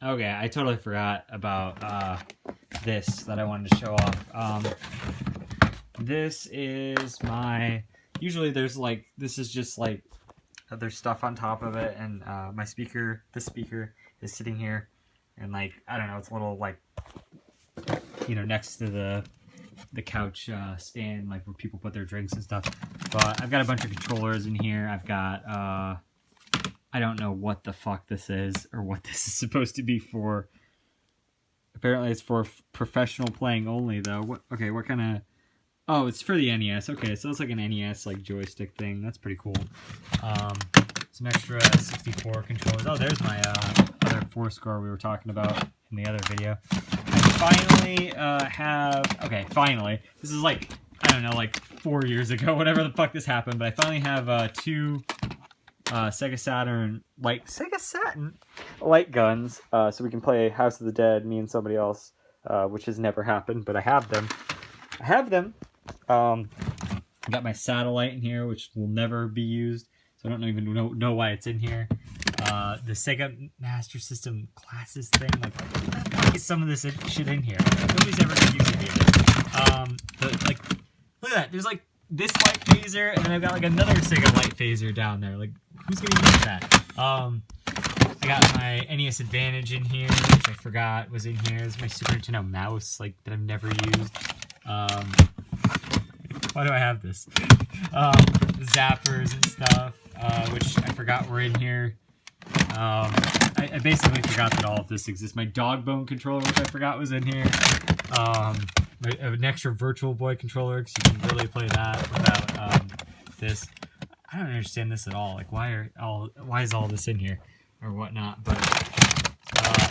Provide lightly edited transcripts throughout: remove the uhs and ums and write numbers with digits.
Okay, I totally forgot about this that I wanted to show off. This is my... Usually there's like... This is just like... There's stuff on top of it, and my speaker... This speaker is sitting here. And like, I don't know, it's a little like... You know, next to the couch stand, like where people put their drinks and stuff. But I've got a bunch of controllers in here. I've got... I don't know what the fuck this is, or what this is supposed to be for. Apparently it's for professional playing only, though. Okay, what kind of... Oh, it's for the NES. Okay, so it's like an NES like joystick thing. That's pretty cool. Some extra 64 controllers. Oh, there's my other 4-score we were talking about in the other video. I finally have... Okay, finally. This is like, I don't know, like 4 years ago, whatever the fuck this happened, but I finally have two... Sega Saturn light guns, so we can play House of the Dead, me and somebody else, which has never happened, but I have them. I got my satellite in here, which will never be used, so I don't even know why it's in here. The Sega Master System classes thing, like, what the fuck is some of this shit in here? Nobody's ever gonna use any of it. But, like, look at that, there's like this light phaser, and then I've got like another Sega light phaser down there. Like, who's gonna use that? I got my NES Advantage in here, which I forgot was in here. This is my Super Nintendo mouse, like, that I've never used. Why do I have this? Zappers and stuff, which I forgot were in here. I basically forgot that all of this exists. My dog bone controller, which I forgot was in here. An extra Virtual Boy controller, because you can really play that without this. I don't understand this at all. Like, why is all this in here or whatnot? But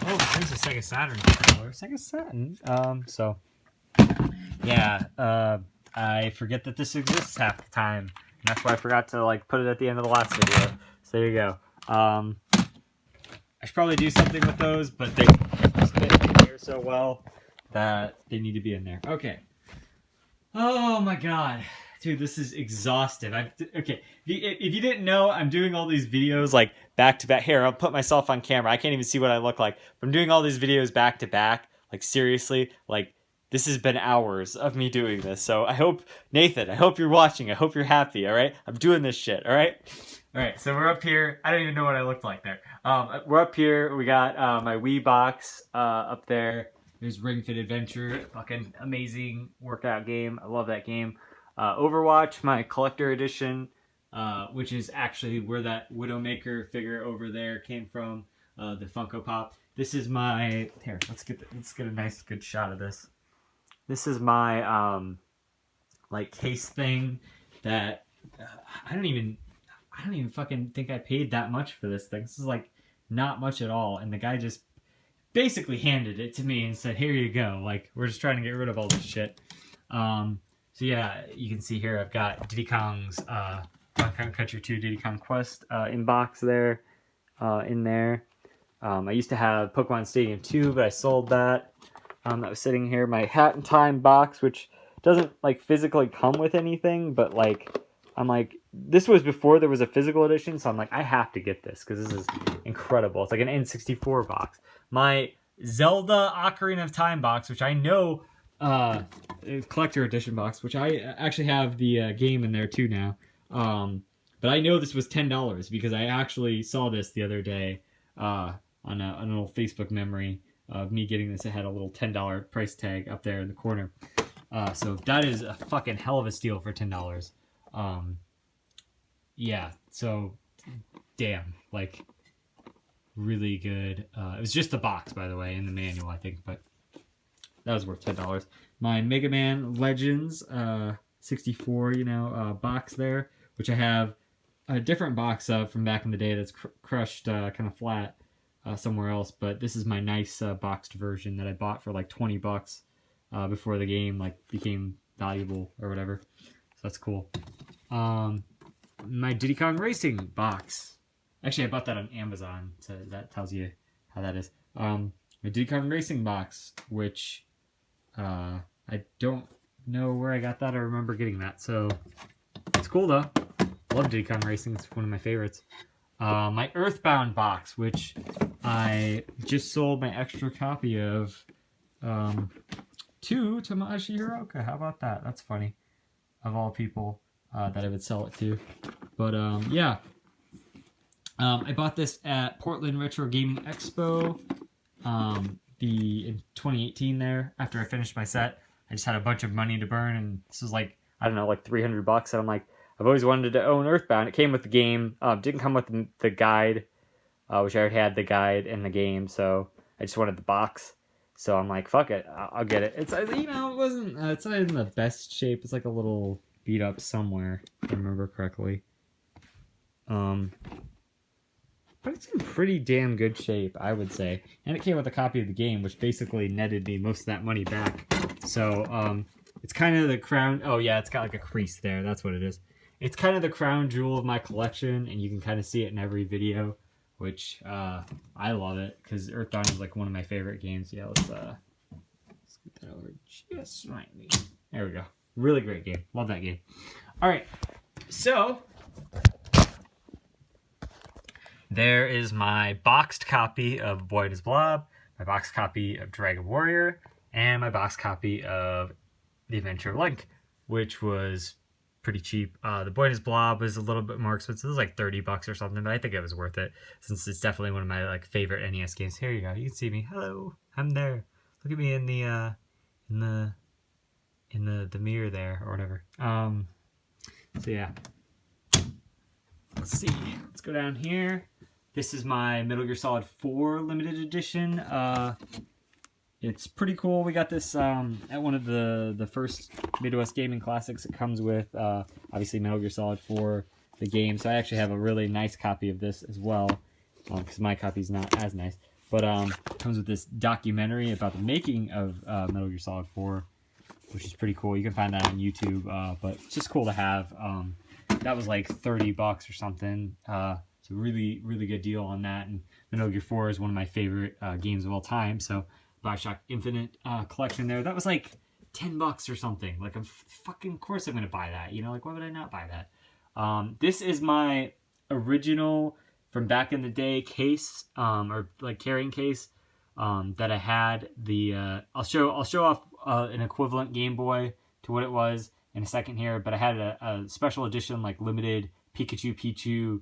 oh, there's a Sega Saturn controller. Sega Saturn. So yeah, I forget that this exists half the time, and that's why I forgot to like put it at the end of the last video. So there you go. I should probably do something with those, but they fit in here so well that they need to be in there. Okay. Oh my god. Dude, this is exhaustive. Okay, if you didn't know, I'm doing all these videos like back to back. Here, I'll put myself on camera. I can't even see what I look like. But I'm doing all these videos back to back. Like, seriously, like, this has been hours of me doing this. So I hope, Nathan, I hope you're watching. I hope you're happy, all right? I'm doing this shit, all right? All right, so we're up here. I don't even know what I looked like there. We're up here. We got my Wii box up there. There's Ring Fit Adventure, fucking amazing workout game. I love that game. Overwatch, my collector edition, which is actually where that Widowmaker figure over there came from, the Funko Pop. This is my... Here, let's get a nice, good shot of this. This is my, like, case thing that I don't even fucking think I paid that much for this thing. This is, like, not much at all, and the guy just basically handed it to me and said, here you go. Like, we're just trying to get rid of all this shit. So yeah, you can see here I've got Diddy Kong's Donkey Kong Country 2 Diddy Kong Quest in box there, in there. I used to have Pokemon Stadium 2, but I sold that. That was sitting here. My Hat in Time box, which doesn't like physically come with anything, but like I'm like, this was before there was a physical edition, so I'm like, I have to get this because this is incredible. It's like an N64 box. My Zelda Ocarina of Time box, which I know, collector edition box, which I actually have the game in there too now. But I know this was $10 because I actually saw this the other day on a little Facebook memory of me getting this. It had a little $10 price tag up there in the corner. So that is a fucking hell of a steal for $10. Yeah, so damn, like really good. It was just the box, by the way, in the manual, I think, but that was worth $10. My Mega Man Legends 64, box there, which I have a different box of from back in the day that's crushed kind of flat somewhere else, but this is my nice boxed version that I bought for like $20 before the game like became valuable or whatever. So that's cool. My Diddy Kong Racing box. Actually, I bought that on Amazon, so that tells you how that is. My Diddy Kong Racing box, which I don't know where I got that. I remember getting that, so it's cool though. I love Diddy Kong Racing. It's one of my favorites. my Earthbound box, which I just sold my extra copy of to Tamashi Hiroka. How about that? That's funny. Of all people that I would sell it to. But yeah. I bought this at Portland Retro Gaming Expo in 2018 there. After I finished my set, I just had a bunch of money to burn, and this was like, I don't know, like $300. And I'm like, I've always wanted to own Earthbound. It came with the game. Didn't come with the guide, which I already had the guide and the game, so I just wanted the box. So I'm like, fuck it, I'll get it. It's, you know, it wasn't, it's not in the best shape. It's like a little beat up somewhere, if I remember correctly. But it's in pretty damn good shape, I would say. And it came with a copy of the game, which basically netted me most of that money back. So, it's kind of the crown... Oh, yeah, it's got like a crease there. That's what it is. It's kind of the crown jewel of my collection, and you can kind of see it in every video, which, I love it, because Earthbound is like one of my favorite games. Yeah, let's scoot that over just slightly. There we go. Really great game. Love that game. All right. So... there is my boxed copy of Boy and His Blob, my boxed copy of Dragon Warrior, and my boxed copy of The Adventure of Link, which was pretty cheap. The Boy and His Blob was a little bit more expensive. It was like $30 or something, but I think it was worth it since it's definitely one of my like favorite NES games. Here you go. You can see me. Hello, I'm there. Look at me in the mirror there or whatever. So yeah. Let's see. Let's go down here. This is my Metal Gear Solid 4 limited edition. It's pretty cool. We got this at one of the first Midwest Gaming Classics. It comes with, obviously, Metal Gear Solid 4, the game. So I actually have a really nice copy of this as well, because my copy's not as nice. But it comes with this documentary about the making of Metal Gear Solid 4, which is pretty cool. You can find that on YouTube, but it's just cool to have. That was like $30 or something. It's a really, really good deal on that. And Metal Gear 4 is one of my favorite games of all time. So Bioshock Infinite collection there. That was like $10 or something. Like, fucking course I'm going to buy that. You know, like, why would I not buy that? This is my original, from back in the day, case, or like carrying case that I had. I'll show off an equivalent Game Boy to what it was in a second here, but I had a special edition, like limited Pichu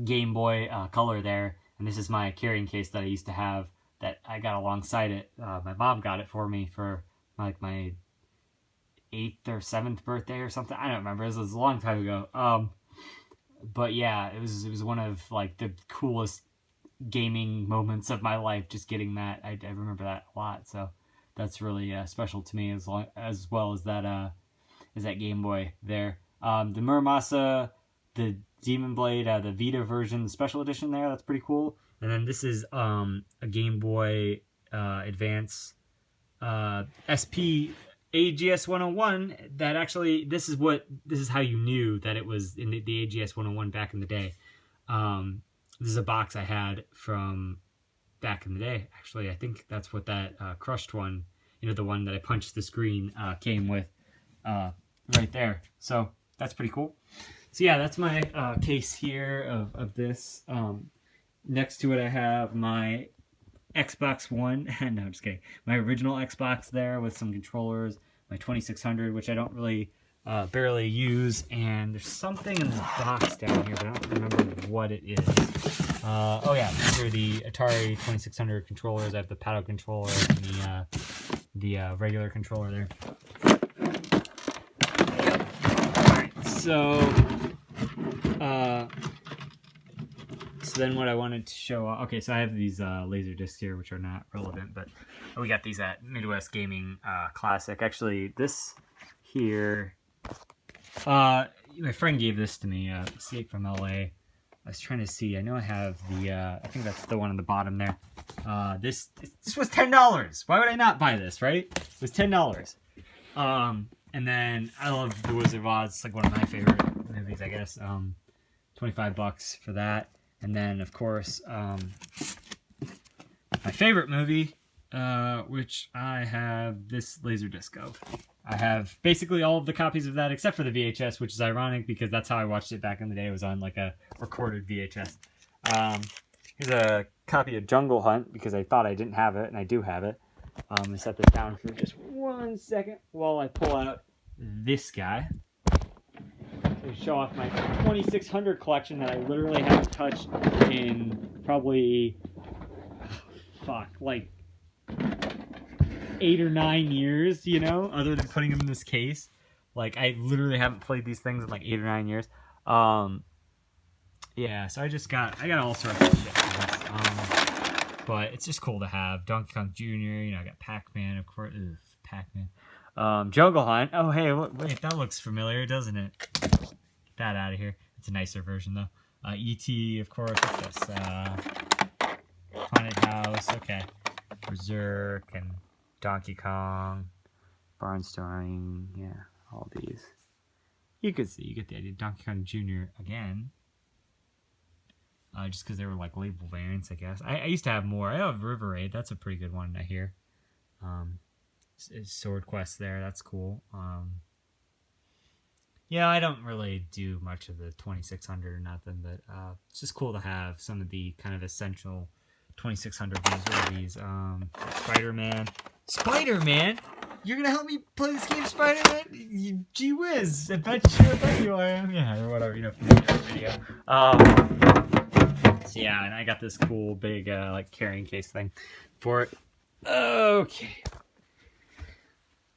Game Boy color there, and this is my carrying case that I used to have that I got alongside it. My mom got it for me for like my 8th or 7th birthday or something. I don't remember. It was a long time ago. But yeah, it was one of like the coolest gaming moments of my life. Just getting that, I remember that a lot. So that's really special to me as well as that Game Boy there. The Muramasa, the Demon Blade, the Vita version, the special edition there. That's pretty cool. And then this is a Game Boy Advance SP AGS 101. That actually, this is how you knew that it was in the AGS 101 back in the day. This is a box I had from back in the day. Actually, I think that's what that crushed one, the one that I punched the screen, came with right there. So that's pretty cool. So yeah, that's my case here of this. Next to it, I have my Xbox One. No, I'm just kidding. My original Xbox there with some controllers. My 2600, which I don't really barely use. And there's something in this box down here, but I don't remember what it is. Oh yeah, these are the Atari 2600 controllers. I have the paddle controller and the regular controller there. So then what I wanted to show off, okay, so I have these laser discs here, which are not relevant, but we got these at Midwest Gaming Classic. Actually, this here, my friend gave this to me, Escape from LA. I was trying to see, I know I have the, I think that's the one on the bottom there. This was $10. Why would I not buy this, right? It was $10. And then I love The Wizard of Oz. It's like one of my favorite movies, I guess. $25 for that. And then, of course, my favorite movie, which I have this laser disc of. I have basically all of the copies of that except for the VHS, which is ironic because that's how I watched it back in the day. It was on like a recorded VHS. Here's a copy of Jungle Hunt because I thought I didn't have it, and I do have it. I'm going to set this down for just 1 second while I pull out this guy to show off my 2600 collection that I literally haven't touched in probably, like 8 or 9 years, you know, other than putting them in this case. Like, I literally haven't played these things in like 8 or 9 years. Yeah, so I got all sorts of shit. But it's just cool to have. Donkey Kong Jr., you know, I got Pac-Man, of course. Ugh, Pac-Man. Jungle Hunt. Oh, hey, wait, that looks familiar, doesn't it? Get that out of here. It's a nicer version, though. E.T., of course. What's this? Haunted House. Okay. Berserk and Donkey Kong. Barnstorming. Yeah, all these. You could see, you get the idea. Donkey Kong Jr. again. Just because they were like label variants, I guess. I used to have more. I have River Raid. That's a pretty good one, I hear. Sword Quest there. That's cool. Yeah, I don't really do much of the 2600 or nothing, but it's just cool to have some of the kind of essential 2600 games. What are these? Spider-Man. Spider-Man? You're gonna help me play this game, Spider-Man? Gee whiz! I bet you I am. Yeah, or whatever, you know, from the video. So yeah, and I got this cool big like carrying case thing for it.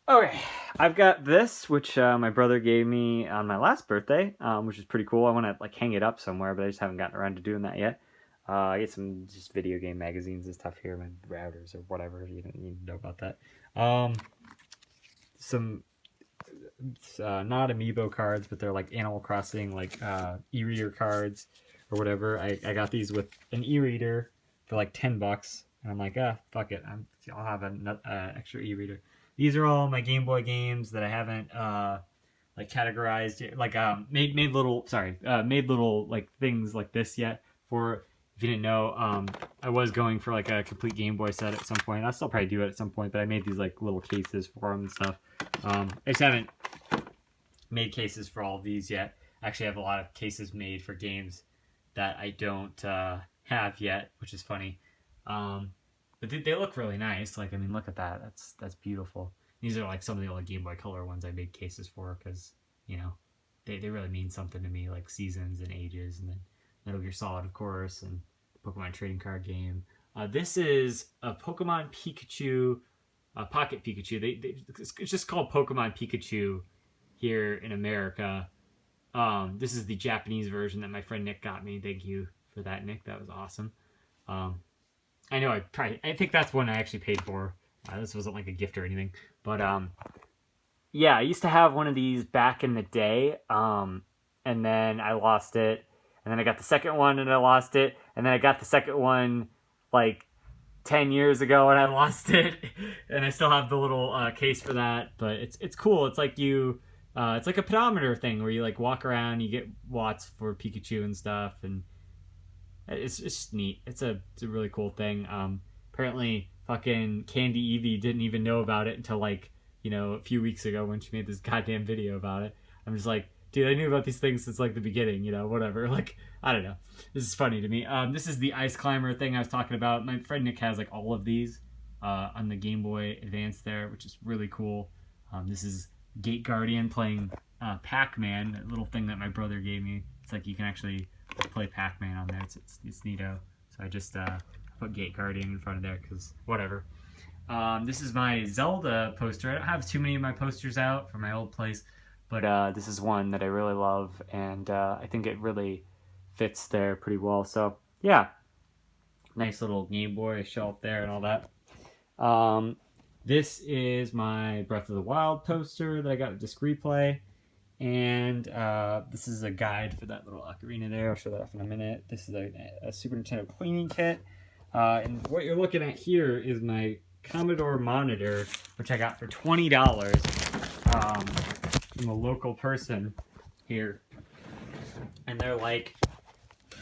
Okay, I've got this, which my brother gave me on my last birthday, which is pretty cool. I want to like hang it up somewhere, but I just haven't gotten around to doing that yet. I get some just video game magazines and stuff here, my routers or whatever. You don't need to know about that. Some not amiibo cards, but they're like Animal Crossing, like e-reader cards or whatever. I got these with an e-reader for like $10, and I'm like, fuck it, I'll have an extra e-reader. These are all my Game Boy games that I haven't like categorized, like made little like things like this yet. For if you didn't know, I was going for like a complete Game Boy set at some point. I'll still probably do it at some point, but I made these like little cases for them and stuff. I just haven't made cases for all of these yet. Actually, I have a lot of cases made for games that I don't have yet, which is funny. But they look really nice. Like, I mean, look at that. That's beautiful. These are like some of the old Game Boy Color ones I made cases for because, you know, they really mean something to me, like Seasons and Ages, and then Metal Gear Solid, of course, and Pokemon trading card game. This is a Pokemon Pikachu, Pocket Pikachu. It's just called Pokemon Pikachu here in America. This is the Japanese version that my friend Nick got me. Thank you for that, Nick. That was awesome. I know I think that's one I actually paid for. This wasn't like a gift or anything. But, yeah, I used to have one of these back in the day. And then I lost it. And then I got the second one and I lost it. And then I got the second one like 10 years ago and I lost it. And I still have the little case for that. But it's cool. It's like it's like a pedometer thing where you like walk around, you get watts for Pikachu and stuff, and it's just neat. It's a really cool thing. Apparently fucking Candy Evie didn't even know about it until like, you know, a few weeks ago when she made this goddamn video about it. I'm just like, dude, I knew about these things since like the beginning, you know, whatever. Like, I don't know. This is funny to me. This is the Ice Climber thing I was talking about. My friend Nick has like all of these on the Game Boy Advance there, which is really cool. This is Gate Guardian playing Pac-Man, a little thing that my brother gave me. It's like you can actually play Pac-Man on there. It's neato. So I just put Gate Guardian in front of there because whatever. This is my Zelda poster. I don't have too many of my posters out from my old place, but this is one that I really love, and I think it really fits there pretty well. So yeah, nice little Game Boy shelf there and all that. This is my Breath of the Wild poster that I got at Disc Replay. And this is a guide for that little ocarina there. I'll show that off in a minute. This is a Super Nintendo cleaning kit. And what you're looking at here is my Commodore monitor, which I got for $20 from a local person here. And they're like,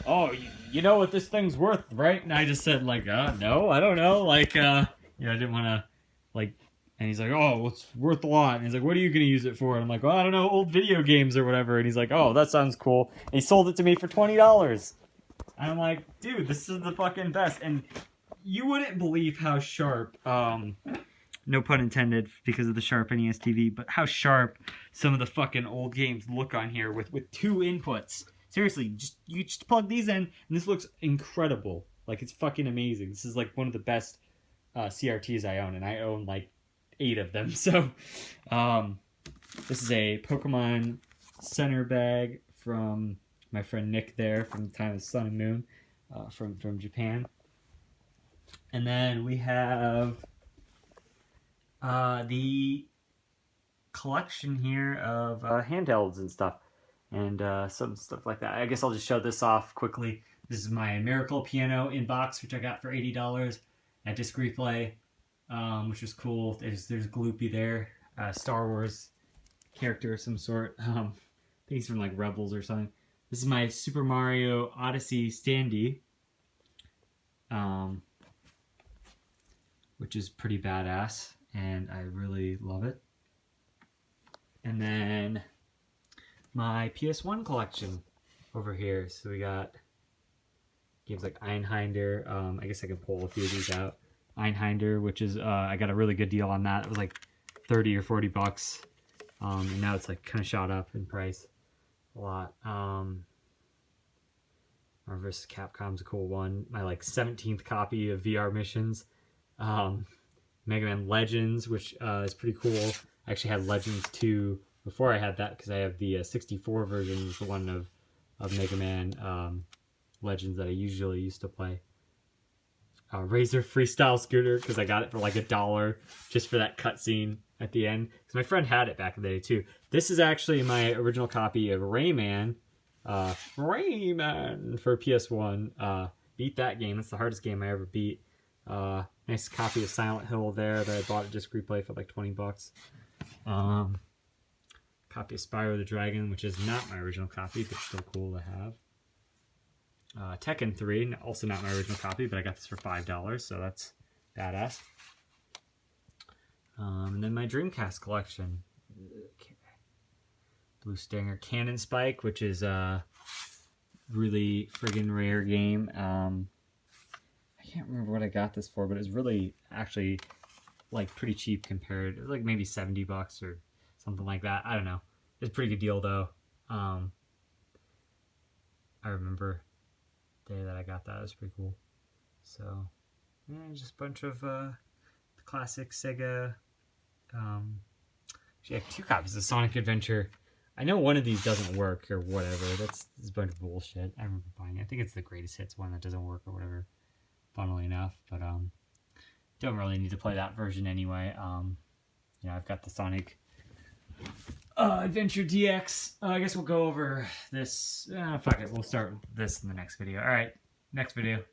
oh, you know what this thing's worth, right? And I just said, like, no, I don't know. Like, you know, I didn't want to, like, And he's like, oh, well, it's worth a lot. And he's like, what are you going to use it for? And I'm like, well, I don't know, old video games or whatever. And he's like, oh, that sounds cool. And he sold it to me for $20. And I'm like, dude, this is the fucking best. And you wouldn't believe how sharp, no pun intended because of the sharp NES TV, but how sharp some of the fucking old games look on here with 2 inputs. Seriously, you just plug these in, and this looks incredible. Like, it's fucking amazing. This is like one of the best CRTs I own, and I own like 8 of them. So, this is a Pokemon center bag from my friend Nick there from the time of Sun and Moon, from Japan. And then we have the collection here of handhelds and stuff, and some stuff like that. I guess I'll just show this off quickly. This is my Miracle Piano in box, which I got for $80 at Disc Replay, which was cool. There's Gloopy there, Star Wars character of some sort. I think he's from like Rebels or something. This is my Super Mario Odyssey standee, which is pretty badass, and I really love it. And then my PS1 collection over here. So we got games like Einhinder. I guess I can pull a few of these out. Einhinder, which is I got a really good deal on that. It was like 30 or 40 bucks, and now it's like kind of shot up in price a lot. Marvel vs. Capcom's a cool one. My like 17th copy of VR Missions. Mega Man Legends, which is pretty cool. I actually had Legends 2 before I had that because I have the 64 version, the one of Mega Man Legends that I usually used to play. Razor Freestyle Scooter, because I got it for like $1 just for that cutscene at the end. Because my friend had it back in the day too. This is actually my original copy of Rayman. Rayman for PS1. Beat that game. That's the hardest game I ever beat. Nice copy of Silent Hill there that I bought at Disc Replay for like 20 bucks. Copy of Spyro the Dragon, which is not my original copy, but still cool to have. Tekken 3, also not my original copy, but I got this for $5, so that's badass. And then my Dreamcast collection. Okay. Blue Stinger Cannon Spike, which is a really friggin' rare game. I can't remember what I got this for, but it was really actually like pretty cheap compared. It was like maybe 70 bucks or something like that. I don't know. It's a pretty good deal though. I remember the day that I got that. It was pretty cool. So yeah, just a bunch of the classic Sega. Actually, I have 2 copies of Sonic Adventure. I know one of these doesn't work or whatever. That's a bunch of bullshit. I remember buying it. I think it's the greatest hits one that doesn't work or whatever. Funnily enough, but don't really need to play that version anyway. You know, I've got the Sonic Adventure DX. I guess we'll go over this. Fuck it, we'll start this in the next video. All right, next video.